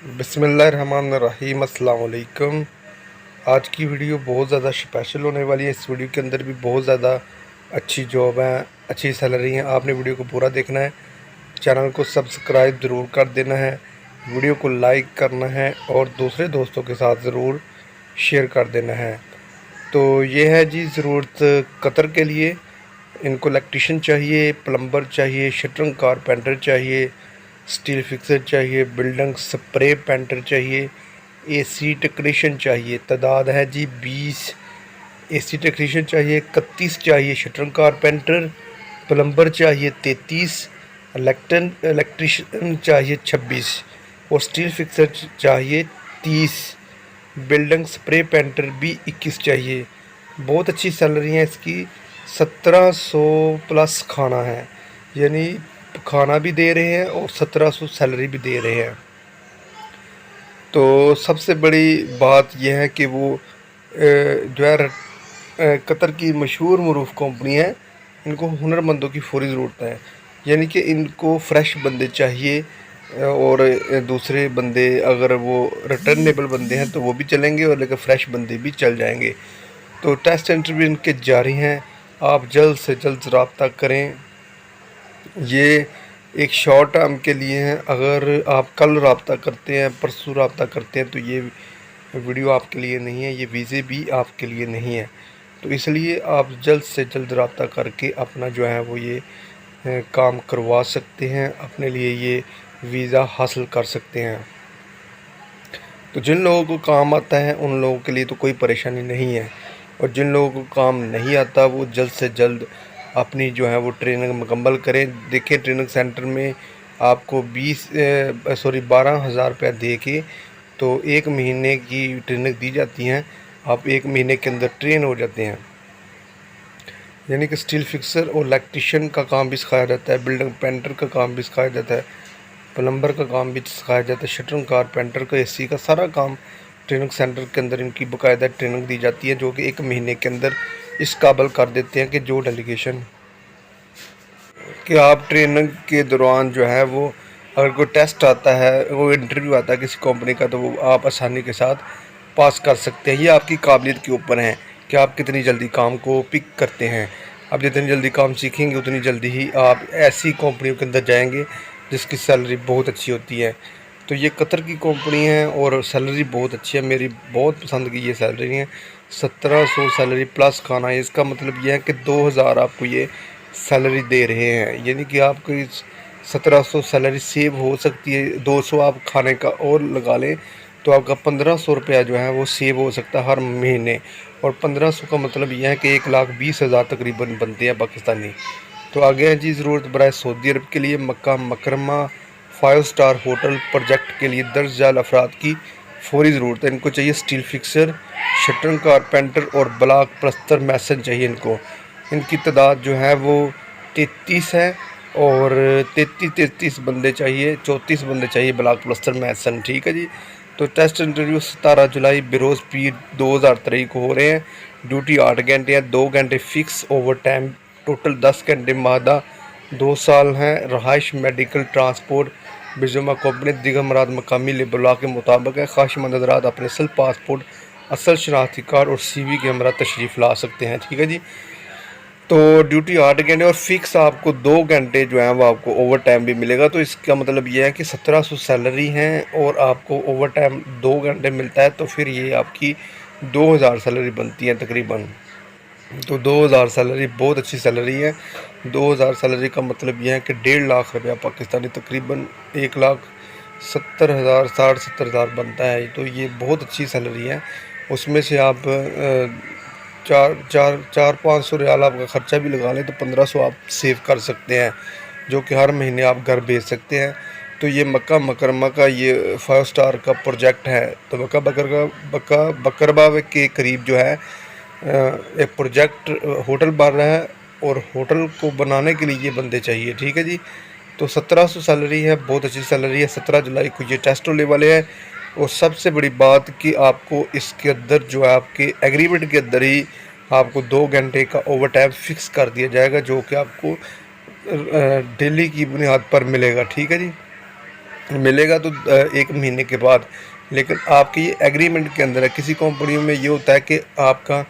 बिस्मिल्लाहिर्रहमानिर्रहीम अस्सलाम वालेकुम। आज की वीडियो बहुत ज़्यादा स्पेशल होने वाली है। इस वीडियो के अंदर भी बहुत ज़्यादा अच्छी जॉब है, अच्छी सैलरी है। आपने वीडियो को पूरा देखना है, चैनल को सब्सक्राइब ज़रूर कर देना है, वीडियो को लाइक करना है और दूसरे दोस्तों के साथ ज़रूर शेयर कर देना है। तो ये है जी ज़रूरत कतर के लिए। इनको इलेक्ट्रीशियन चाहिए, प्लम्बर चाहिए, शटरिंग कारपेंटर चाहिए, स्टील फिक्सर चाहिए, बिल्डिंग स्प्रे पेंटर चाहिए, एसी टेक्नीशियन चाहिए। तादाद है जी 20। एसी टेक्नीशियन चाहिए 31 चाहिए, शटरिंग कारपेंटर प्लम्बर चाहिए 33, इलेक्ट्रीशियन चाहिए 26 और स्टील फिक्सर चाहिए 30। बिल्डिंग स्प्रे पेंटर भी 21 चाहिए। बहुत अच्छी सैलरी है इसकी। 1700 प्लस खाना है, यानी खाना भी दे रहे हैं और 1700 सैलरी भी दे रहे हैं। तो सबसे बड़ी बात यह है कि वो जो है कतर की मशहूर मरूफ कंपनी है। इनको हुनरमंदों की फौरी ज़रूरत है, यानी कि इनको फ्रेश बंदे चाहिए और दूसरे बंदे अगर वो रिटर्नेबल बंदे हैं तो वो भी चलेंगे और लेकिन फ़्रेश बंदे भी चल जाएंगे। तो टेस्ट इंटरव्यू इनके जारी हैं, आप जल्द से जल्द रब्ता करें। ये एक शॉर्ट टर्म के लिए हैं। अगर आप कल रब्ता करते हैं, परसों रब्ता करते हैं तो ये वीडियो आपके लिए नहीं है, ये वीज़े भी आपके लिए नहीं है। तो इसलिए आप जल्द से जल्द रब्ता करके अपना जो है वो ये काम करवा सकते हैं, अपने लिए ये वीज़ा हासिल कर सकते हैं। तो जिन लोगों को काम आता है उन लोगों के लिए तो कोई परेशानी नहीं है, और जिन लोगों को काम नहीं आता वो जल्द से जल्द अपनी जो है वो ट्रेनिंग मुकम्मल करें। देखें, ट्रेनिंग सेंटर में आपको 12,000 रुपया दे के तो 1 महीने की ट्रेनिंग दी जाती हैं। आप 1 महीने के अंदर ट्रेन हो जाते हैं, यानी कि स्टील फिक्सर और इलेक्ट्रीशियन का काम भी सिखाया जाता है, बिल्डिंग पेंटर का काम भी सिखाया जाता है, प्लम्बर का काम भी सिखाया जाता है, शटरिंग कारपेंटर का, एसी का सारा काम ट्रेनिंग सेंटर के अंदर इनकी बाकायदा ट्रेनिंग दी जाती है, जो कि 1 महीने के अंदर इस काबिल कर देते हैं कि जो डेलीगेशन कि आप ट्रेनिंग के दौरान जो है वो अगर कोई टेस्ट आता है, वो इंटरव्यू आता है किसी कंपनी का, तो वो आप आसानी के साथ पास कर सकते हैं। ये आपकी काबिलियत के ऊपर है कि आप कितनी जल्दी काम को पिक करते हैं। आप जितनी जल्दी काम सीखेंगे उतनी जल्दी ही आप ऐसी कंपनियों के अंदर जाएंगे जिसकी सैलरी बहुत अच्छी होती है। तो ये कतर की कंपनी है और सैलरी बहुत अच्छी है, मेरी बहुत पसंद की ये सैलरी है। 1700 सैलरी प्लस खाना है। इसका मतलब यह है कि 2000 आपको ये सैलरी दे रहे हैं, यानी कि आपकी 1700 सैलरी सेव हो सकती है। 200 आप खाने का और लगा लें तो आपका 1500 रुपया जो है वो सेव हो सकता है हर महीने। और 1500 का मतलब यह है कि 1,20,000 तकरीबन बनते हैं पाकिस्तानी। तो आगे हैं जी ज़रूरत बराए सऊदी अरब के लिए मक्का मुकरमा 5 स्टार होटल प्रोजेक्ट के लिए 10,000 अफराद की फौरी ज़रूरत है। इनको चाहिए स्टील फिक्सर, शटरिंग कारपेंटर और ब्लॉक प्लस्तर मैसन चाहिए इनको। इनकी तादाद जो है वो 33 है और 33 बंदे चाहिए, 34 बंदे चाहिए ब्लॉक प्लस्तर मैसन। ठीक है जी। तो टेस्ट इंटरव्यू 17 जुलाई बरोज़ पीर 2023 को हो रहे हैं। ड्यूटी 8 घंटे है, 2 घंटे फ़िक्स ओवर टाइम, टोटल 10 घंटे मादा 2 साल हैं। रहाइश मेडिकल ट्रांसपोर्ट बिजुमा कंपनी दिगर मराद मकामी लेबला के मुताबिक है। ख्वाहिशमंद हज़रात अपने असल पासपोर्ट, असल शनाख्ती कार्ड और CV के हमरा तशरीफ़ ला सकते हैं। ठीक है जी। तो ड्यूटी 8 घंटे और फिक्स आपको 2 घंटे जो है वो आपको ओवर टाइम भी मिलेगा। तो इसका मतलब ये है कि 1700 सैलरी हैं और आपको ओवर टाइम 2 घंटे मिलता है, तो फिर ये आपकी 2000 सैलरी बनती है तकरीबन। तो 2000 सैलरी बहुत अच्छी सैलरी है। 2000 सैलरी का मतलब यह है कि 1.5 लाख रुपया पाकिस्तानी, तकरीबन 1,70,000 60-70,000 बनता है। तो ये बहुत अच्छी सैलरी है। उसमें से आप 400-500 रियाल आपका ख़र्चा भी लगा लें तो 1500 आप सेव कर सकते हैं, जो कि हर महीने आप घर भेज सकते हैं। तो ये मक्का मुकरमा का ये 5 स्टार का प्रोजेक्ट है। तो मक्का बकरबा के करीब जो है एक प्रोजेक्ट होटल बन रहा है और होटल को बनाने के लिए ये बंदे चाहिए। ठीक है जी। तो 1700 सैलरी है, बहुत अच्छी सैलरी है। 17 जुलाई को ये टेस्ट होने वाले हैं। और सबसे बड़ी बात कि आपको इसके अंदर जो है आपके एग्रीमेंट के अंदर ही आपको 2 घंटे का ओवर टाइम फिक्स कर दिया जाएगा, जो कि आपको डेली की बुनियाद पर मिलेगा। ठीक है जी। मिलेगा तो 1 महीने के बाद। लेकिन आपके ये एग्रीमेंट के अंदर है। किसी कंपनियों में ये होता है कि आपका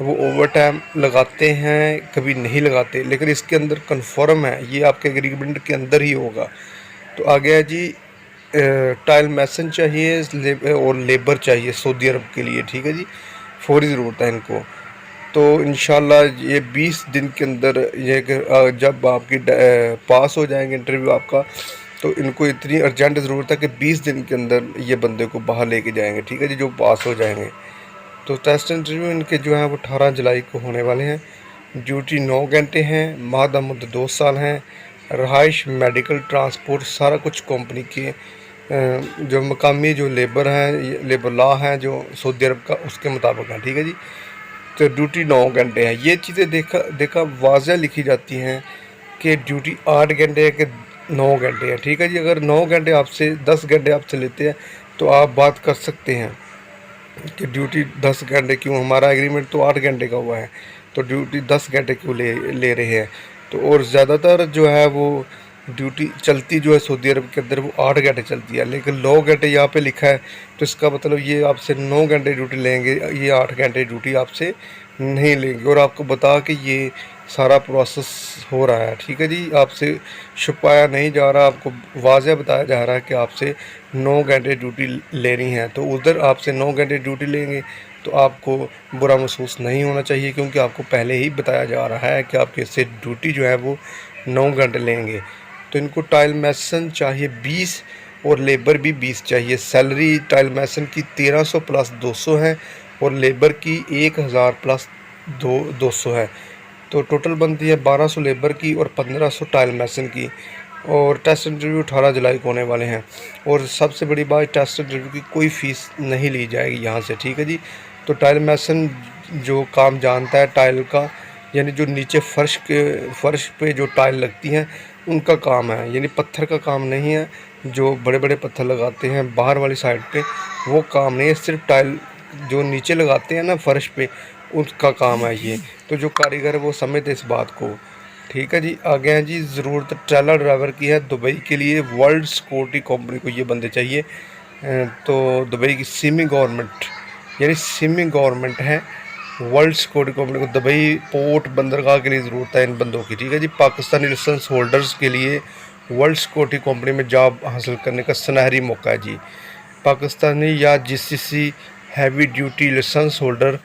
वो ओवर टाइम लगाते हैं, कभी नहीं लगाते, लेकिन इसके अंदर कन्फर्म है, ये आपके एग्रीमेंट के अंदर ही होगा। तो आ गया जी, टाइल मैसन चाहिए और लेबर चाहिए सऊदी अरब के लिए, ठीक है जी, फौरी ज़रूरत है इनको। तो इंशाल्लाह ये 20 दिन के अंदर ये जब आपकी पास हो जाएंगे इंटरव्यू आपका, तो इनको इतनी अर्जेंट ज़रूरत है कि 20 दिन के अंदर ये बंदे को बाहर लेके जाएंगे, ठीक है जी, जो पास हो जाएंगे। तो टेस्ट इंटरव्यू इनके जो हैं वो 18 जुलाई को होने वाले हैं। ड्यूटी 9 घंटे हैं, मादा मुद्दत 2 साल हैं। रहाइश, मेडिकल, ट्रांसपोर्ट सारा कुछ कंपनी के जो मकामी जो लेबर हैं, लेबर लॉ हैं जो सऊदी अरब का, उसके मुताबिक है, ठीक है जी। तो ड्यूटी 9 घंटे है। ये चीज़ें देखा वाज़ह लिखी जाती हैं कि ड्यूटी 8 घंटे है कि 9 घंटे है, ठीक है जी। अगर 9 घंटे आपसे 10 घंटे आपसे लेते हैं तो आप बात कर सकते हैं कि ड्यूटी 10 घंटे क्यों, हमारा एग्रीमेंट तो 8 घंटे का हुआ है, तो ड्यूटी 10 घंटे क्यों ले रहे हैं। तो और ज़्यादातर जो है वो ड्यूटी चलती जो है सऊदी अरब के अंदर वो 8 घंटे चलती है, लेकिन 9 घंटे यहाँ पे लिखा है, तो इसका मतलब ये आपसे 9 घंटे ड्यूटी लेंगे, ये 8 घंटे ड्यूटी आपसे नहीं लेंगे। और आपको बता कि ये सारा प्रोसेस हो रहा है, ठीक है जी, आपसे छुपाया नहीं जा रहा, आपको वाज़ह बताया जा रहा है कि आपसे 9 घंटे ड्यूटी लेनी है। तो उधर आपसे 9 घंटे ड्यूटी लेंगे तो आपको बुरा महसूस नहीं होना चाहिए, क्योंकि आपको पहले ही बताया जा रहा है कि आपके से ड्यूटी जो है वो 9 घंटे लेंगे। तो इनको टाइल मैसन चाहिए 20 और लेबर भी 20 चाहिए। सैलरी टाइल मैसन की 1300 प्लस 200 है और लेबर की 1000 प्लस 200 है। तो टोटल बनती है 1200 लेबर की और 1500 टाइल मैसन की। और टेस्ट इंटरव्यू 18 जुलाई को होने वाले हैं। और सबसे बड़ी बात, टेस्ट इंटरव्यू की कोई फ़ीस नहीं ली जाएगी यहाँ से, ठीक है जी। तो टाइल मैसन जो काम जानता है टाइल का, यानी जो नीचे फ़र्श पे जो टाइल लगती हैं उनका काम है, यानी पत्थर का काम नहीं है। जो बड़े बड़े पत्थर लगाते हैं बाहर वाली साइड पे, वो काम नहीं है, सिर्फ टाइल जो नीचे लगाते हैं ना फ़र्श पे, उसका काम है ये। तो जो कारीगर है वो समझते इस बात को, ठीक है जी। आगे हैं जी, ज़रूरत ट्रेलर ड्राइवर की है दुबई के लिए। वर्ल्ड सिक्योरिटी कंपनी को ये बंदे चाहिए। तो दुबई की सेमी गवर्नमेंट, यानी सेमी गवर्नमेंट है, वर्ल्ड सिक्योरिटी कंपनी को दुबई पोर्ट बंदरगाह के लिए ज़रूरत है इन बंदों की, ठीक है जी। पाकिस्तानी लाइसेंस होल्डर्स के लिए वर्ल्ड सिक्योरिटी कंपनी में जॉब हासिल करने का सुनहरी मौका है जी। पाकिस्तानी या GCC heavy duty licence holder,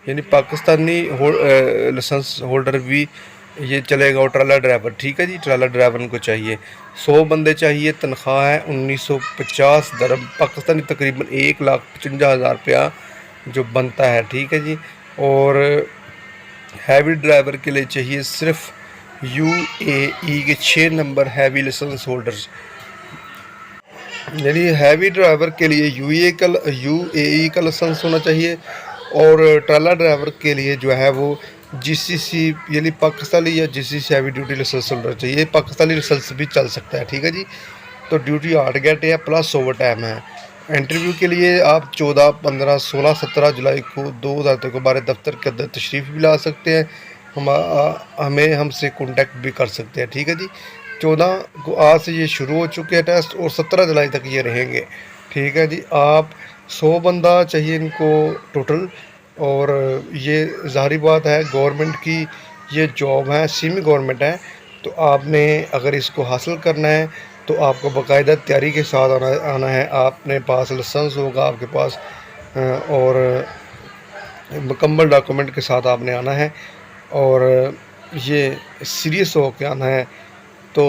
यानी पाकिस्तानी लाइसेंस होल्डर भी ये चलेगा। और ट्रेलर ड्राइवर, ठीक है जी, ट्रेलर ड्राइवर उनको चाहिए। 100 बंदे चाहिए। तनख्वाह है 1950 दरम पाकिस्तानी, तकरीबन 1,55,000 रुपया जो बनता है, ठीक है जी। और हैवी ड्राइवर के लिए चाहिए सिर्फ UAE के 6 नंबर हैवी लाइसेंस होल्डर्स, यानी हैवी ड्राइवर के लिए UAE का लाइसेंस होना चाहिए। और ट्रेलर ड्राइवर के लिए जो है वो GCC यानी पाकिस्तानी या GCC हैवी ड्यूटी लाइसेंस होना चाहिए। पाकिस्तानी लाइसेंस भी चल सकता है, ठीक है जी। तो ड्यूटी 8 घंटे है प्लस ओवर टाइम है। इंटरव्यू के लिए आप 14, 15, 16, 17 जुलाई को 2000 को हमारे दफ्तर के अंदर तशरीफ़ भी ला सकते हैं। हमें हमसे कांटेक्ट भी कर सकते हैं, ठीक है जी। 14 को आज से ये शुरू हो चुके हैं टेस्ट और 17 जुलाई तक ये रहेंगे, ठीक है जी। आप 100 बंदा चाहिए इनको टोटल। और ये ज़ाहिर बात है गवर्नमेंट की ये जॉब है, सेमी गवर्नमेंट है। तो आपने अगर इसको हासिल करना है तो आपको बाकायदा तैयारी के साथ आना है। आपने पास लाइसेंस होगा आपके पास और मुकम्मल डॉक्यूमेंट के साथ आपने आना है और ये सीरियस हो के आना है। तो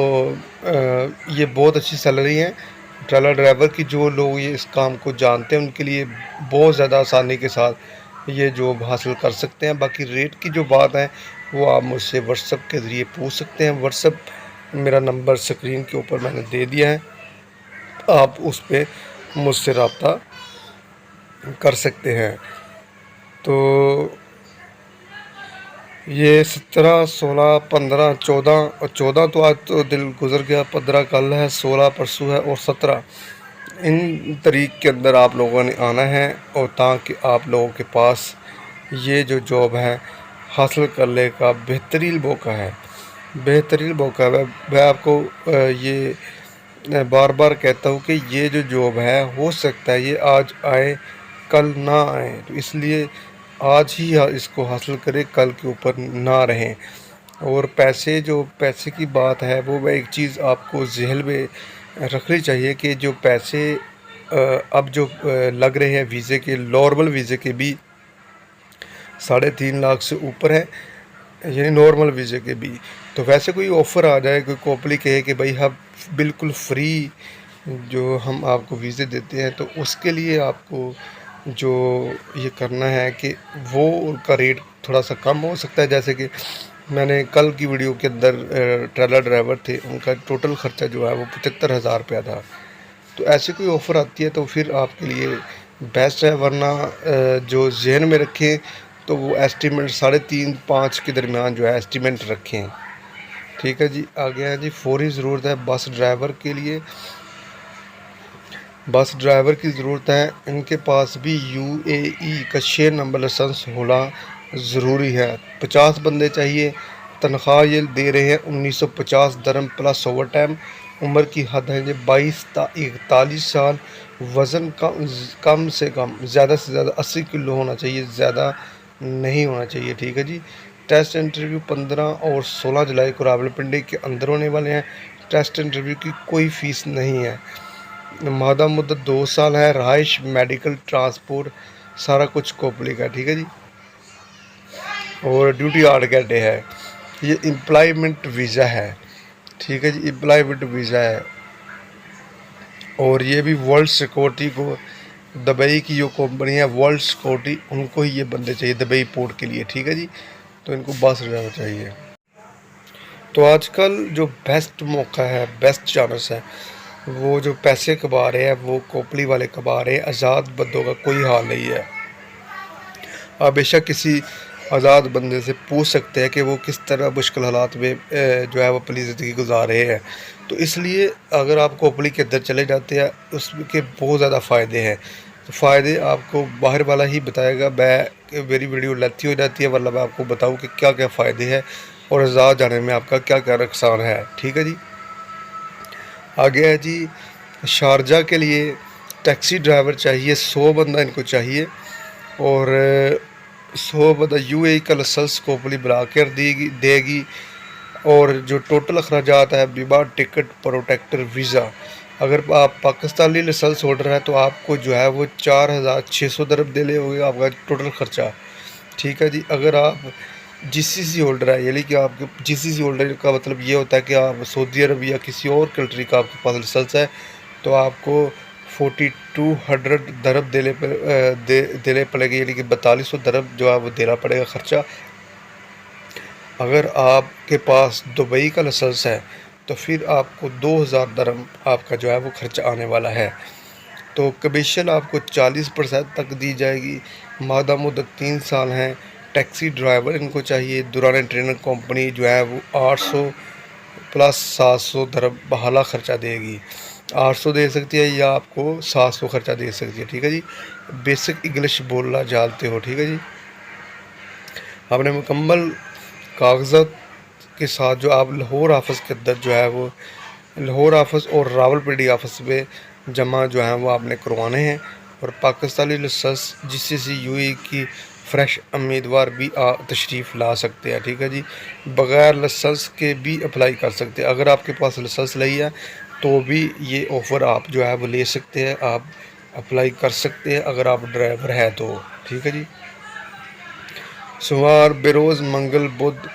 ये बहुत अच्छी सैलरी है ट्रेलर ड्राइवर की। जो लोग ये इस काम को जानते हैं उनके लिए बहुत ज़्यादा आसानी के साथ ये जॉब हासिल कर सकते हैं। बाकी रेट की जो बात है वो आप मुझसे व्हाट्सएप के ज़रिए पूछ सकते हैं। व्हाट्सएप मेरा नंबर स्क्रीन के ऊपर मैंने दे दिया है, आप उस पर मुझसे रब्ता कर सकते हैं। तो ये 17, 16, 15, 14 और 14 तो आज तो दिल गुजर गया, 15 कल है, 16 परसों है और 17 इन तारीख के अंदर आप लोगों ने आना है। और ताकि आप लोगों के पास ये जो जॉब है हासिल करने का बेहतरीन मौका है, बेहतरीन मौका है। मैं आपको ये बार बार कहता हूँ कि ये जो जॉब है हो सकता है ये आज आए कल ना आए, तो इसलिए आज ही इसको हासिल करें, कल के ऊपर ना रहें। और पैसे की बात है वो मैं एक चीज़ आपको ज़हन में रखनी चाहिए कि जो पैसे अब जो लग रहे हैं वीज़े के, नॉर्मल वीज़े के भी 3.5 लाख से ऊपर है, यानी नॉर्मल वीज़े के भी। तो वैसे कोई ऑफ़र आ जाए, कोई कंपनी कहे कि भाई हम बिल्कुल फ्री जो हम आपको वीज़े देते हैं, तो उसके लिए आपको जो ये करना है कि वो उनका रेट थोड़ा सा कम हो सकता है। जैसे कि मैंने कल की वीडियो के अंदर ट्रेलर ड्राइवर थे, उनका टोटल ख़र्चा जो है वो 75,000 रुपया था। तो ऐसी कोई ऑफ़र आती है तो फिर आपके लिए बेस्ट है, वरना जो ज़हन में रखें तो वो एस्टीमेट 3.5-5 के दरमियान जो है एस्टीमेट रखें। ठीक है जी। आगे है जी, फौरी ज़रूरत है बस ड्राइवर के लिए। बस ड्राइवर की ज़रूरत है, इनके पास भी यूएई का 6 नंबर लाइसेंस होना ज़रूरी है। 50 बंदे चाहिए। तनख्वाह ये दे रहे हैं 1950 दरम प्लस ओवर टाइम। उम्र की हद है जी 41 साल। वज़न कम से कम ज़्यादा से ज़्यादा 80 किलो होना चाहिए, ज़्यादा नहीं होना चाहिए। ठीक है जी। टेस्ट इंटरव्यू 15 और 16 जुलाई को रावलपिंडी के अंदर होने वाले हैं। टेस्ट इंटरव्यू की कोई फ़ीस नहीं है। मादा मुद्दत 2 साल है। रहाइश, मेडिकल, ट्रांसपोर्ट सारा कुछ कोपली का। ठीक है जी। और ड्यूटी 8 घंटे है। ये एम्प्लॉयमेंट वीज़ा है। ठीक है जी, एम्प्लॉयमेंट वीज़ा है। और ये भी वर्ल्ड सिक्योरिटी को, दुबई की जो कंपनी है वर्ल्ड सिक्योरिटी, उनको ही ये बंदे चाहिए दुबई पोर्ट के लिए। ठीक है जी। तो इनको बस ड्राइवर चाहिए। तो आजकल जो बेस्ट मौका है, बेस्ट चांस है, वो जो पैसे कमा रहे हैं वो कोपली वाले कमा रहे हैं। आज़ाद बंदों का कोई हाल नहीं है। आप बेशक किसी आज़ाद बंदे से पूछ सकते हैं कि वो किस तरह मुश्किल हालात में जो है वो अपनी ज़िंदगी गुजार रहे हैं। तो इसलिए अगर आप कोपली के अंदर चले जाते हैं उसके बहुत ज़्यादा फ़ायदे हैं। तो फ़ायदे आपको बाहर वाला ही बताएगा, मेरी वीडियो लेती हो जाती है, वरना मैं आपको बताऊँ कि क्या क्या फ़ायदे हैं और आज़ाद जाने में आपका क्या क्या नुकसान है। ठीक है जी। आगे है जी, शारजा के लिए टैक्सी ड्राइवर चाहिए, 100 बंदा इनको चाहिए। और 100 बंदा यूएई का लाइसेंस कोपली बना कर देगी। और जो टोटल अखराजात है, बीमा, टिकट, प्रोटेक्टर, वीज़ा। अगर आप पाकिस्तानी लाइसेंस होल्डर है तो आपको जो है वो 4,600 दरब देने होंगे आपका टोटल ख़र्चा। ठीक है जी। अगर आप जीसीसी होल्डर है, यानी कि आपके जीसीसी होल्डर का मतलब ये होता है कि आप सऊदी अरब या किसी और कंट्री का आपके पास लाइसेंस है, तो आपको 4200 दरब देने पड़ेगा, यानी कि 4200 दरब जो है वो देना पड़ेगा ख़र्चा। अगर आपके पास दुबई का लाइसेंस है तो फिर आपको 2000 दरम आपका जो है वो खर्चा आने वाला है। तो कमीशन आपको 40% तक दी जाएगी। मादा मुद्दत 3 साल हैं। टैक्सी ड्राइवर इनको चाहिए। दुरान ट्रेनर कंपनी जो है वो 800 प्लस 700 दरब बहाला ख़र्चा देगी। 800 दे सकती है या आपको 700 खर्चा दे सकती है। ठीक है जी। बेसिक इंग्लिश बोलना जानते हो। ठीक है जी। आपने मुकम्मल कागज़ात के साथ जो आप लाहौर ऑफिस के अंदर जो है वो लाहौर ऑफिस और रावलपिंडी ऑफिस में जमा जो है वो आपने करवाने हैं। और पाकिस्तानी लाइसेंस जीसीसी यूएई की फ़्रेश उम्मीदवार भी तशरीफ़ ला सकते हैं। ठीक है जी। बग़ैर लाइसेंस के भी अप्लाई कर सकते हैं। अगर आपके पास लाइसेंस नहीं है तो भी ये ऑफ़र आप जो है वो ले सकते हैं, आप अप्लाई कर सकते हैं अगर आप ड्राइवर है तो। ठीक है जी। सोमवार, बरोज़, मंगल, बुध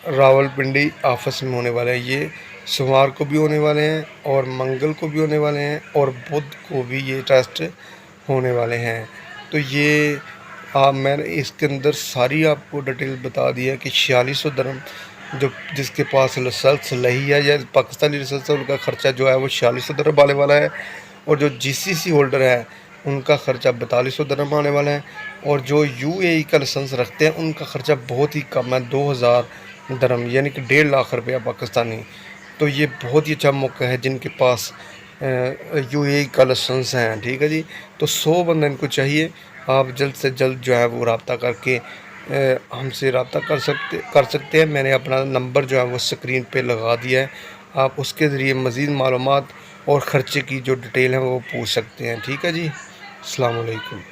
रावलपिंडी ऑफिस में होने वाले हैं। ये सोमवार को भी होने वाले हैं और मंगल को भी होने वाले हैं और बुध को भी ये टेस्ट होने वाले हैं। तो ये मैंने इसके अंदर सारी आपको डिटेल बता दी है कि 4600 दरम जो जिसके पास लाइसेंस नहीं है या पाकिस्तानी लाइसेंस है उनका ख़र्चा जो है वो 4600 दरम आने वाला है। और जो जीसीसी होल्डर है उनका ख़र्चा 4200 दरम आने वाला है। और जो यूएई का लाइसेंस रखते हैं उनका ख़र्चा बहुत ही कम है, 2000 दरम, यानी कि 1.5 लाख रुपया पाकिस्तानी। तो ये बहुत ही अच्छा मौका है जिनके पास यूएई का लाइसेंस है। ठीक है जी। तो 100 बंदा इनको चाहिए। आप जल्द से जल्द जो है वो रब्ता करके हमसे रब्ता कर सकते हैं। मैंने अपना नंबर जो है वो स्क्रीन पे लगा दिया है। आप उसके ज़रिए मज़ीद मालूमात और ख़र्चे की जो डिटेल है वो पूछ सकते हैं। ठीक है जी, अस्सलाम वालेकुम।